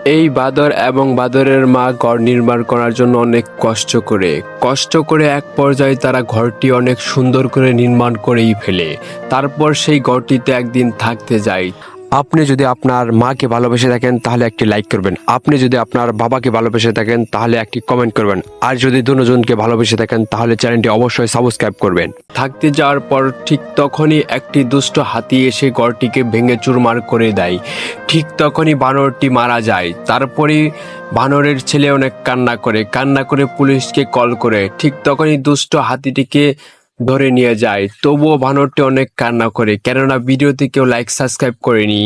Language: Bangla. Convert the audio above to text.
এই বাদর এবং বাদরের মা ঘর নির্মাণ করার জন্য অনেক কষ্ট করে এক পর্যায়ে তারা ঘরটি অনেক সুন্দর করে নির্মাণ করেই ফেলে। তারপর সেই ঘরটিতে একদিন থাকতে যায়। আপনি যদি আপনার মাকে ভালোবেসে থাকেন তাহলে একটি লাইক করবেন, আপনি যদি আপনার বাবাকে ভালোবেসে থাকেন তাহলে একটি কমেন্ট করবেন, আর যদি দুজনকে ভালোবেসে থাকেন তাহলে চ্যানেলটি অবশ্যই সাবস্ক্রাইব করবেন। থাকতে যাওয়ার পর ঠিক তখনই একটি দুষ্ট হাতি এসে ঘরটিকে ভেঙে চুরমার করে দেয়। ঠিক তখনই বানরটি মারা যায়। তারপরে বানরের ছেলে অনেক কান্না করে পুলিশকে কল করে। ঠিক তখনই দুষ্ট হাতিটিকে ধরে নিয়ে যায়। তবুও বানরটি অনেক কান্না করে, কেননা ভিডিওতে কেউ লাইক সাবস্ক্রাইব করেনি।